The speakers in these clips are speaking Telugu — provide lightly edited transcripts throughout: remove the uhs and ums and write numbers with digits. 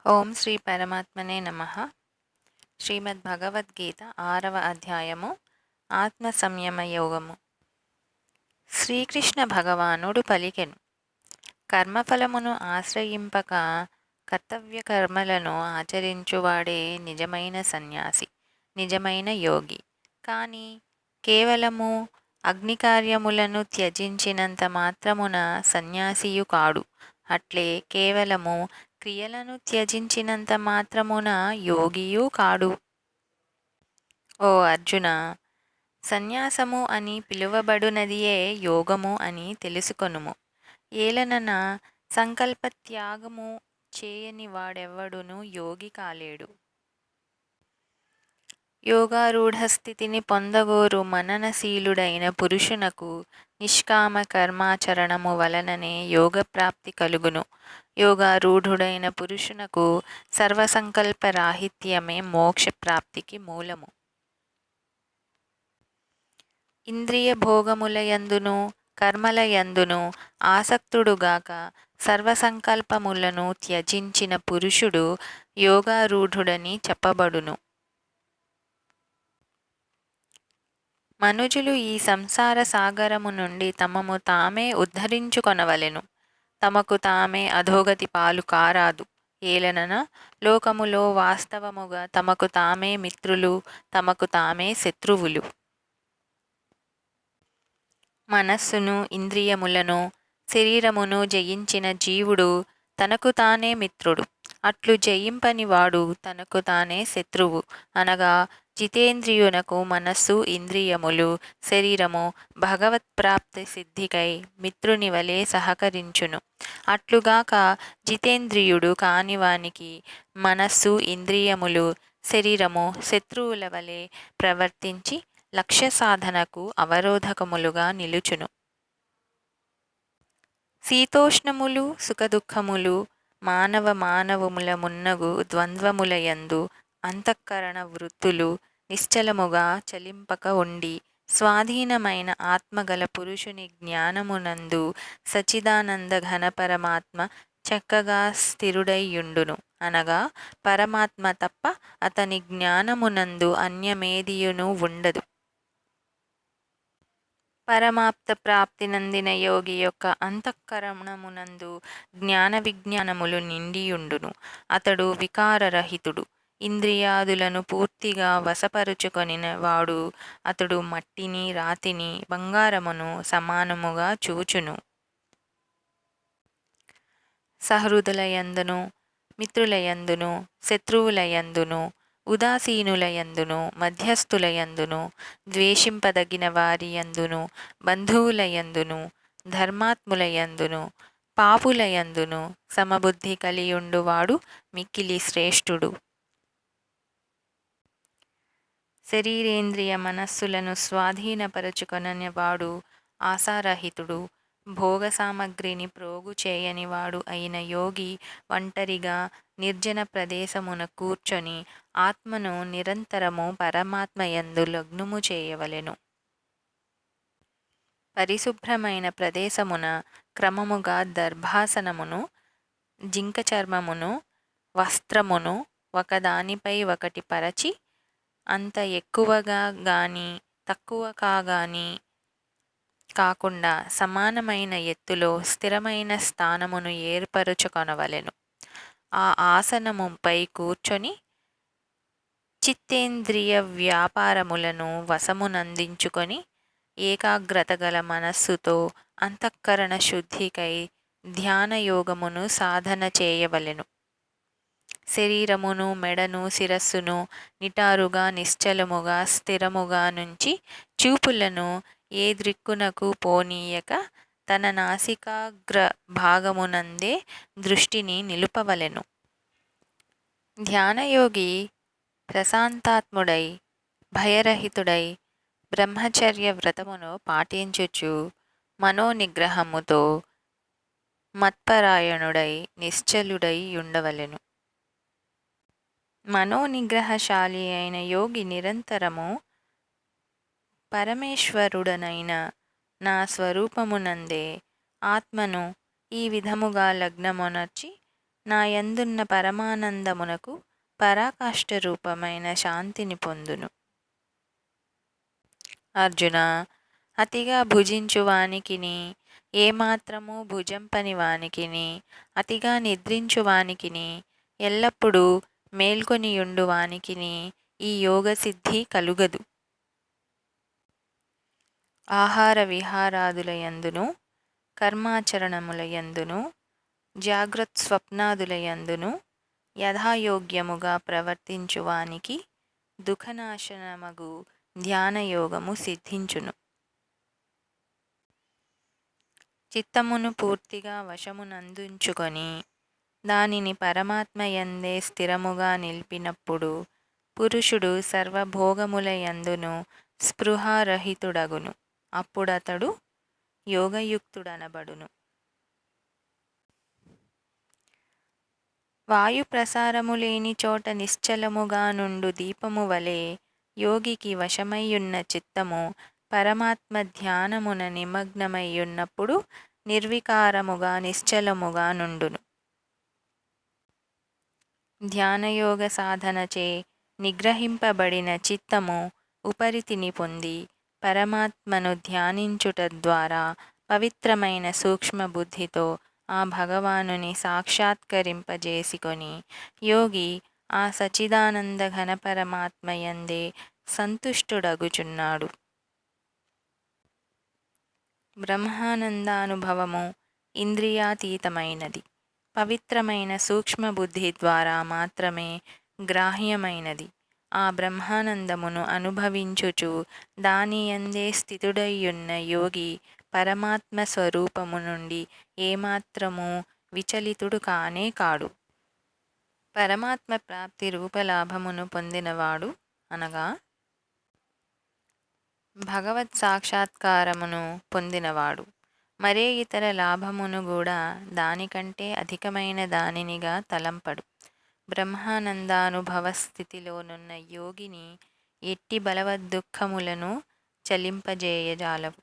ఓం శ్రీ పరమాత్మనే నమః. శ్రీమద్భగవద్గీత 6వ అధ్యాయము ఆత్మ సంయమ యోగము. శ్రీకృష్ణ భగవానుడు పలికెను, కర్మఫలమును ఆశ్రయింపక కర్తవ్య కర్మలను ఆచరించువాడే నిజమైన సన్యాసి, నిజమైన యోగి. కానీ కేవలము అగ్నికార్యములను త్యజించినంత మాత్రమున సన్యాసియు కాడు. అట్లే కేవలము క్రియలను త్యజించినంత మాత్రమున యోగియూ కాడు. ఓ అర్జున, సన్యాసము అని పిలువబడునదియే యోగము అని తెలుసుకొనుము. ఏలనన సంకల్పత్యాగము చేయని వాడెవ్వడును యోగి కాలేడు. యోగారూఢ స్థితిని పొందగోరు మననశీలుడైన పురుషునకు నిష్కామ కర్మాచరణము వలననే యోగప్రాప్తి కలుగును. యోగారూఢుడైన పురుషునకు సర్వసంకల్ప రాహిత్యమే మోక్షప్రాప్తికి మూలము. ఇంద్రియ భోగములయందును కర్మలయందును ఆసక్తుడుగాక సర్వసంకల్పములను త్యజించిన పురుషుడు యోగారూఢుడని చెప్పబడును. మనుజులు ఈ సంసార సాగరము నుండి తమము తామే ఉద్ధరించుకొనవలెను. తమకు తామే అధోగతి పాలు కారాదు. ఏలనన లోకములో వాస్తవముగా తమకు తామే మిత్రులు, తమకు తామే శత్రువులు. మనస్సును, ఇంద్రియములను, శరీరమును జయించిన జీవుడు తనకు తానే మిత్రుడు. అట్లు జయింపని వాడు తనకు తానే శత్రువు. అనగా జితేంద్రియునకు మనస్సు, ఇంద్రియములు, శరీరము భగవత్ప్రాప్తి సిద్ధికై మిత్రుని వలె సహకరించును. అట్లుగాక జితేంద్రియుడు కానివానికి మనస్సు, ఇంద్రియములు, శరీరము శత్రువుల వలె ప్రవర్తించి లక్ష్య సాధనకు అవరోధకములుగా నిలుచును. శీతోష్ణములు, సుఖదుఃఖములు, మానవముల మున్నగు ద్వంద్వములయందు అంతఃకరణ వృత్తులు నిశ్చలముగా చలింపక ఉండి స్వాధీనమైన ఆత్మగల పురుషుని జ్ఞానమునందు సచ్చిదానంద ఘన పరమాత్మ చక్కగా స్థిరుడైయుండును. అనగా పరమాత్మ తప్ప అతని జ్ఞానమునందు అన్యమేదియును ఉండదు. పరమాప్త ప్రాప్తి నందిన యోగి యొక్క అంతఃకరణమునందు జ్ఞాన విజ్ఞానములు నిండియుండును. అతడు వికారరహితుడు. ఇంద్రియాదులను పూర్తిగా వశపరుచుకొనిన వాడు. అతడు మట్టిని, రాతిని, బంగారమును సమానముగా చూచును. సహృదయులయందును, మిత్రులయందును, శత్రువులయందును, ఉదాసీనులయందును, మధ్యస్థులయందును, ద్వేషింపదగిన వారియందును, బంధువులయందును, ధర్మాత్ములయందును, పాపులయందును సమబుద్ధి కలియుండువాడు మిక్కిలి శ్రేష్ఠుడు. శరీరేంద్రియ మనస్సులను స్వాధీనపరచుకొననివాడు ఆశారహితుడు. భోగ సామగ్రిని ప్రోగు చేయనివాడు అయిన యోగి ఒంటరిగా నిర్జన ప్రదేశమున కూర్చొని ఆత్మను నిరంతరము పరమాత్మయందు లగ్నము చేయవలెను. పరిశుభ్రమైన ప్రదేశమున క్రమముగా దర్భాసనమును, జింక చర్మమును, వస్త్రమును ఒకదానిపై ఒకటి పరచి అంత ఎక్కువగా గాని తక్కువగా గాని కాకుండా సమానమైన ఎత్తులో స్థిరమైన స్థానమును ఏర్పరచుకొనవలెను. ఆ ఆసనముపై కూర్చొని చిత్తేంద్రియ వ్యాపారములను వశమునందించుకొని ఏకాగ్రత గల మనస్సుతో అంతఃకరణ శుద్ధికై ధ్యానయోగమును సాధన చేయవలెను. శరీరమును, మెడను, శిరస్సును నిటారుగా నిశ్చలముగా స్థిరముగా నుంచి చూపులను ఏ దిక్కునకు పోనీయక తన నాసికాగ్ర భాగమునందే దృష్టిని నిలుపవలెను. ధ్యానయోగి ప్రశాంతాత్ముడై భయరహితుడై బ్రహ్మచర్య వ్రతమును పాటించుచు మనోనిగ్రహముతో మత్పరాయణుడై నిశ్చలుడై ఉండవలెను. మనోనిగ్రహశాలి అయిన యోగి నిరంతరము పరమేశ్వరుడనైన నా స్వరూపమునందే ఆత్మను ఈ విధముగా లగ్నమునర్చి నా యందున్న పరమానందమునకు పరాకాష్ఠ రూపమైన శాంతిని పొందును. అర్జున, అతిగా భుజించు వానికిని, ఏమాత్రము భుజంపని వానికిని, అతిగా నిద్రించు వానికిని, ఎల్లప్పుడూ మేల్కొనియుండు వానికిని ఈ యోగసిద్ధి కలుగదు. ఆహార విహారాదులయందును, కర్మాచరణములయందును, జాగ్రత్స్వప్నాదులయందును యథాయోగ్యముగా ప్రవర్తించువానికి దుఃఖనాశనమగు ధ్యానయోగము సిద్ధించును. చిత్తమును పూర్తిగా వశమునందుంచుకొని దానిని పరమాత్మయందే స్థిరముగా నిలిపినప్పుడు పురుషుడు సర్వభోగములయందును స్పృహారహితుడగును. అప్పుడతడు యోగయుక్తుడనబడును. వాయు ప్రసారము లేని చోట నిశ్చలముగా నుండు దీపము వలె యోగికి వశమయ్యున్న చిత్తము పరమాత్మ ధ్యానమున నిమగ్నమయ్యున్నప్పుడు నిర్వికారముగా నిశ్చలముగా నుండును. ధ్యానయోగ సాధనచే నిగ్రహింపబడిన చిత్తము ఉపరితిని పొంది పరమాత్మను ధ్యానించుట ద్వారా పవిత్రమైన సూక్ష్మ బుద్ధితో ఆ భగవానుని సాక్షాత్కరింపజేసుకొని యోగి ఆ సచిదానంద ఘన పరమాత్మయందే సంతుష్టుడగుచున్నాడు. బ్రహ్మానందానుభవము ఇంద్రియాతీతమైనది. పవిత్రమైన సూక్ష్మ బుద్ధి ద్వారా మాత్రమే గ్రాహ్యమైనది. ఆ బ్రహ్మానందమును అనుభవించుచు దానియందే స్థితుడయ్యున్న యోగి పరమాత్మ స్వరూపము నుండి ఏమాత్రము విచలితుడు కానే కాడు. పరమాత్మ ప్రాప్తి రూపలాభమును పొందినవాడు అనగా భగవత్ సాక్షాత్కారమును పొందినవాడు మరే ఇతర లాభమును కూడా దానికంటే అధికమైన దానినిగా తలంపడు. బ్రహ్మానందానుభవ స్థితిలోనున్న యోగిని ఎట్టి బలవద్దుఃఖములను చలింపజేయజాలవు.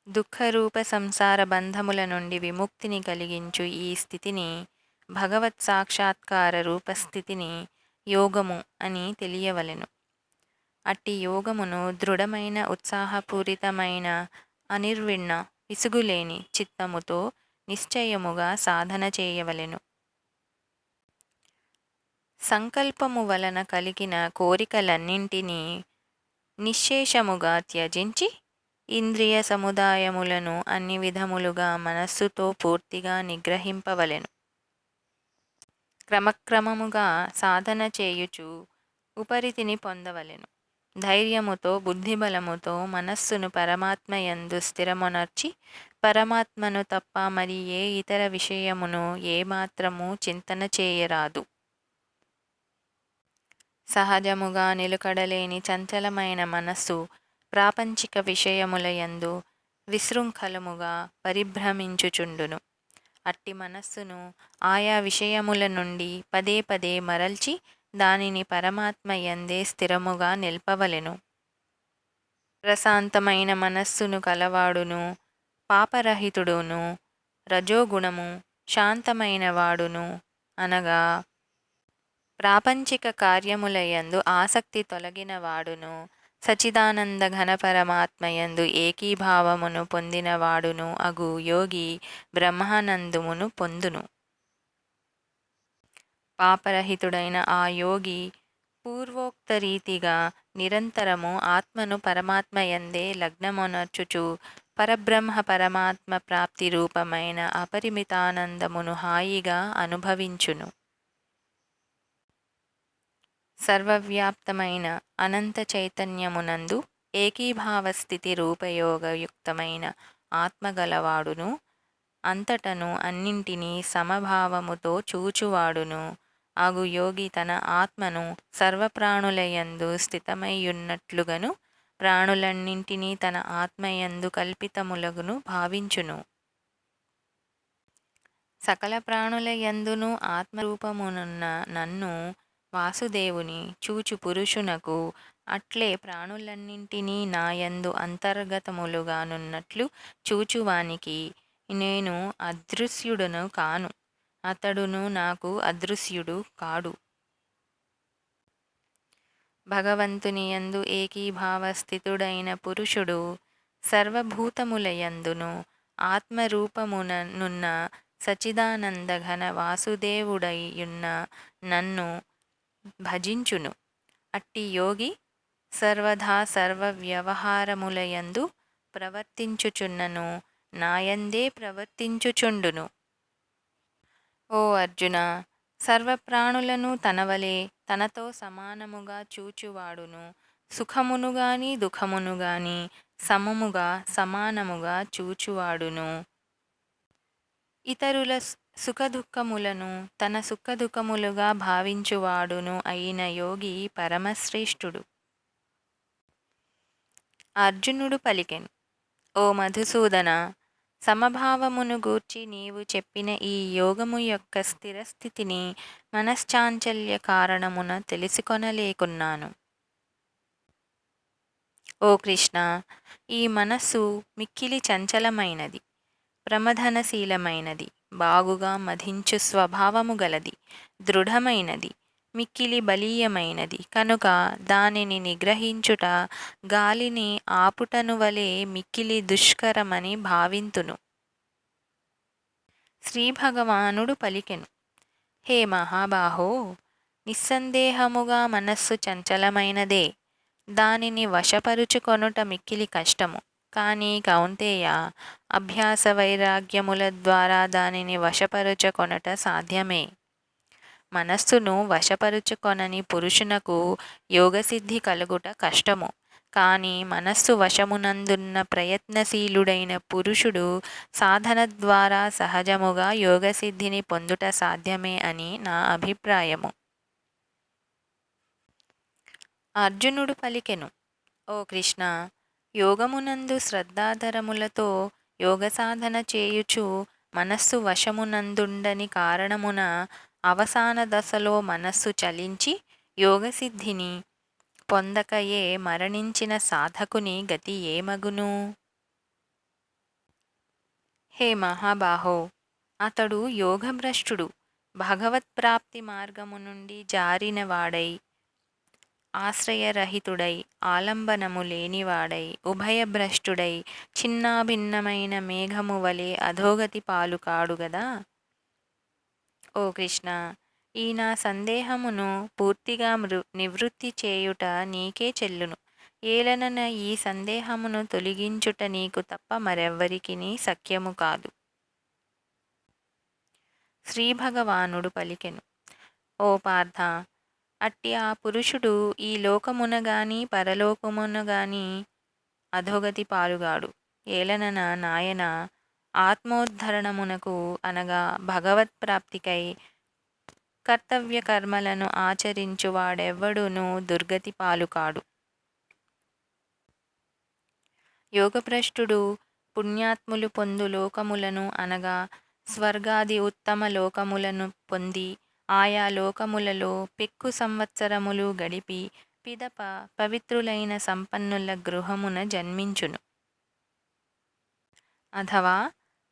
దుఃఖరూప సంసార బంధముల నుండి విముక్తిని కలిగించు ఈ స్థితిని, భగవత్ సాక్షాత్కార రూపస్థితిని యోగము అని తెలియవలెను. అట్టి యోగమును దృఢమైన ఉత్సాహపూరితమైన అనిర్విణ్ణ విసుగులేని చిత్తముతో నిశ్చయముగా సాధన చేయవలెను. సంకల్పము వలన కలిగిన కోరికలన్నింటినీ నిశ్శేషముగా త్యజించి ఇంద్రియ సముదాయములను అన్ని విధములుగా మనస్సుతో పూర్తిగా నిగ్రహింపవలెను. క్రమక్రమముగా సాధన చేయుచు ఉపరితిని పొందవలెను. ధైర్యముతో బుద్ధిబలముతో మనస్సును పరమాత్మయందు స్థిరమునర్చి పరమాత్మను తప్ప మరి ఏ ఇతర విషయమును ఏమాత్రము చింతన చేయరాదు. సహజముగా నిలుకడలేని చంచలమైన మనస్సు ప్రాపంచిక విషయములయందు విశృంఖలముగా పరిభ్రమించుచుండును. అట్టి మనస్సును ఆయా విషయముల నుండి పదే పదే మరల్చి దానిని పరమాత్మ యందే స్థిరముగా నిల్పవలెను. ప్రశాంతమైన మనస్సును కలవాడును, పాపరహితుడును, రజోగుణము శాంతమైన వాడును అనగా ప్రాపంచిక కార్యములయందు ఆసక్తి తొలగిన వాడును, సచిదానంద ఘన పరమాత్మయందు ఏకీభావమును పొందినవాడును అగు యోగి బ్రహ్మానందమును పొందును. పాపరహితుడైన ఆ యోగి పూర్వోక్త రీతిగా నిరంతరము ఆత్మను పరమాత్మయందే లగ్నమునర్చుచు పరబ్రహ్మ పరమాత్మ ప్రాప్తి రూపమైన అపరిమితానందమును హాయిగా అనుభవించును. సర్వవ్యాప్తమైన అనంత చైతన్యమునందు ఏకీభావస్థితి రూపయోగయుక్తమైన ఆత్మగలవాడును, అంతటను అన్నింటినీ సమభావముతో చూచువాడును అగు యోగి తన ఆత్మను సర్వప్రాణులయందు స్థితమైయున్నట్లుగను ప్రాణులన్నింటినీ తన ఆత్మయందు కల్పితములగును భావించును. సకల ప్రాణులయందును ఆత్మరూపమునున్న నన్ను వాసుదేవుని చూచు పురుషునకు అట్లే ప్రాణులన్నింటినీ నాయందు అంతర్గతములుగానున్నట్లు చూచువానికి నేను అదృశ్యుడను కాను, అతడును నాకు అదృశ్యుడు కాడు. భగవంతుని యందు ఏకీభావ స్థితుడైన పురుషుడు సర్వభూతములయందును ఆత్మరూపముననున్న సచిదానంద ఘన వాసుదేవుడైయున్న నన్ను భజించును. అట్టి యోగి సర్వదా సర్వ వ్యవహారములయందు ప్రవర్తించుచున్నను నాయందే ప్రవర్తించుచుండును. ఓ అర్జున, సర్వప్రాణులను తనవలే తనతో సమానముగా చూచువాడును సుఖమును గాని దుఃఖమును గాని సమముగా సమానముగా చూచువాడును. ఇతరుల సుఖదుఖములను తన సుఖదుఖములుగా భావించువాడును అయిన యోగి పరమశ్రేష్ఠుడు. అర్జునుడు పలికెను, ఓ మధుసూదన, సమభావమును గూర్చి నీవు చెప్పిన ఈ యోగము యొక్క స్థిరస్థితిని మనశ్చాంచల్య కారణమున తెలుసుకొనలేకున్నాను. ఓ కృష్ణ, ఈ మనస్సు మిక్కిలి చంచలమైనది, ప్రమథనశీలమైనది, బాగుగా మధించు స్వభావము గలది, దృఢమైనది, మిక్కిలి బలీయమైనది కనుక దానిని నిగ్రహించుట గాలిని ఆపుటను వలె మిక్కిలి దుష్కరమని భావింతును. శ్రీ భగవానుడు పలికెను, హే మహాబాహో, నిస్సందేహముగా మనస్సు చంచలమైనదే, దానిని వశపరుచుకొనుట మిక్కిలి కష్టము. కానీ కౌంతేయ, అభ్యాస వైరాగ్యముల ద్వారా దానిని వశపరుచుకొనుట సాధ్యమే. మనస్సును వశపరుచుకొనని పురుషునకు యోగసిద్ధి కలుగుట కష్టము. కానీ మనస్సు వశమునందున్న ప్రయత్నశీలుడైన పురుషుడు సాధన ద్వారా సహజముగా యోగసిద్ధిని పొందుట సాధ్యమే అని నా అభిప్రాయము. అర్జునుడు పలికెను, ఓ కృష్ణ, యోగమునందు శ్రద్ధాధరములతో యోగసాధన చేయుచు మనస్సు వశమునందుండని కారణమున అవసాన దశలో మనస్సు చలించి యోగసిద్ధిని పొందకయే మరణించిన సాధకుని గతి ఏమగును? హే మహాబాహో, అతడు యోగభ్రష్టుడు, భగవత్ప్రాప్తి మార్గము నుండి జారినవాడై, ఆశ్రయరహితుడై, ఆలంబనము లేనివాడై, ఉభయభ్రష్టుడై, చిన్నాభిన్నమైన మేఘము వలె అధోగతి పాలు కాడు గదా. ఓ కృష్ణ, ఈ నా సందేహమును పూర్తిగా నివృత్తి చేయుట నీకే చెల్లును. ఏలనన ఈ సందేహమును తొలగించుట నీకు తప్ప మరెవ్వరికిని శక్యము కాదు. శ్రీ భగవానుడు పలికెను, ఓ పార్థ, అట్టి ఆ పురుషుడు ఈ లోకమున గాని పరలోకమున గాని అధోగతి పాలుగాడు. ఏలనన నాయన, ఆత్మోద్ధరణమునకు అనగా భగవత్ప్రాప్తికై కర్తవ్య కర్మలను ఆచరించువాడెవ్వడునూ దుర్గతి పాలుకాడు. యోగభ్రష్టుడు పుణ్యాత్ములు పొందు లోకములను అనగా స్వర్గాది ఉత్తమ లోకములను పొంది ఆయా లోకములలో పెక్కు సంవత్సరములు గడిపి పిదప పవిత్రులైన సంపన్నుల గృహమున జన్మించును. అథవా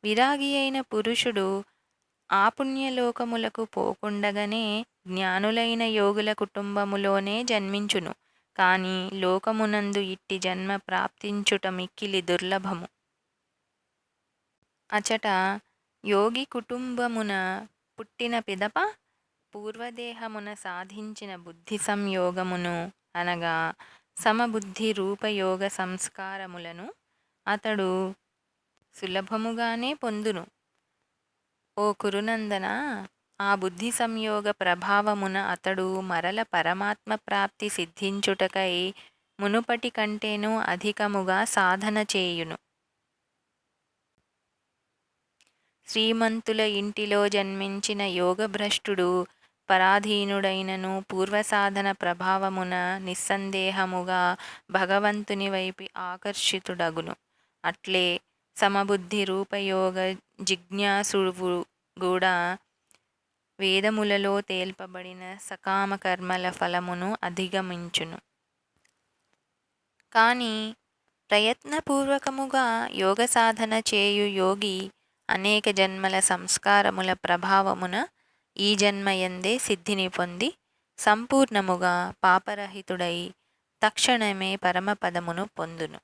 విరాగి అయిన పురుషుడు ఆ పుణ్యలోకములకు పోకుండగనే జ్ఞానులైన యోగుల కుటుంబములోనే జన్మించును. కానీ లోకమునందు ఇట్టి జన్మ ప్రాప్తించుట మిక్కిలి దుర్లభము. అచట యోగి కుటుంబమున పుట్టిన పిదప పూర్వదేహమున సాధించిన బుద్ధి సంయోగమును అనగా సమబుద్ధి రూపయోగ సంస్కారములను అతడు సులభముగానే పొందును. ఓ కురునందన, ఆ బుద్ధి సంయోగ ప్రభావమున అతడు మరల పరమాత్మ ప్రాప్తి సిద్ధించుటకై మునుపటి కంటేనూ అధికముగా సాధన చేయును. శ్రీమంతుల ఇంటిలో జన్మించిన యోగభ్రష్టుడు పరాధీనుడైనను పూర్వసాధన ప్రభావమున నిస్సందేహముగా భగవంతుని వైపు ఆకర్షితుడగును. అట్లే సమబుద్ధి రూపయోగ జిజ్ఞాసువు కూడా వేదములలో తేల్పబడిన సకామ కర్మల ఫలమును అధిగమించును. కానీ ప్రయత్నపూర్వకముగా యోగ సాధన చేయు యోగి అనేక జన్మల సంస్కారముల ప్రభావమున ఈ జన్మయందే సిద్ధిని పొంది సంపూర్ణముగా పాపరహితుడై తక్షణమే పరమపదమును పొందును.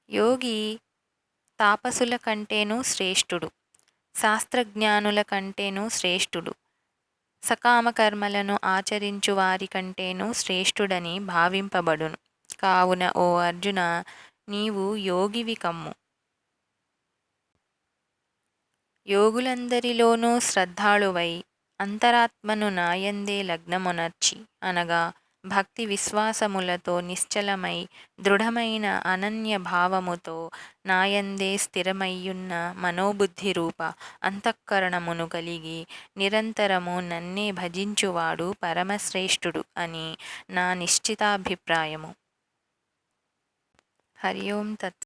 యోగి తాపసుల కంటేనూ శ్రేష్ఠుడు, శాస్త్రజ్ఞానుల కంటేనూ శ్రేష్ఠుడు, సకామకర్మలను ఆచరించు వారి కంటేనూ శ్రేష్ఠుడని భావింపబడును. కావున ఓ అర్జున, నీవు యోగివి కమ్ము. యోగులందరిలోనూ శ్రద్ధాళువై అంతరాత్మను నాయందే లగ్నమునర్చి అనగా భక్తి విశ్వాసములతో నిశ్చలమై దృఢమైన అనన్య భావముతో నాయందే స్థిరమయ్యున్న మనోబుద్ధి రూప అంతఃకరణమును కలిగి నిరంతరము నన్నే భజించువాడు పరమశ్రేష్ఠుడు అని నా నిశ్చితాభిప్రాయము. హరి ఓం తత్.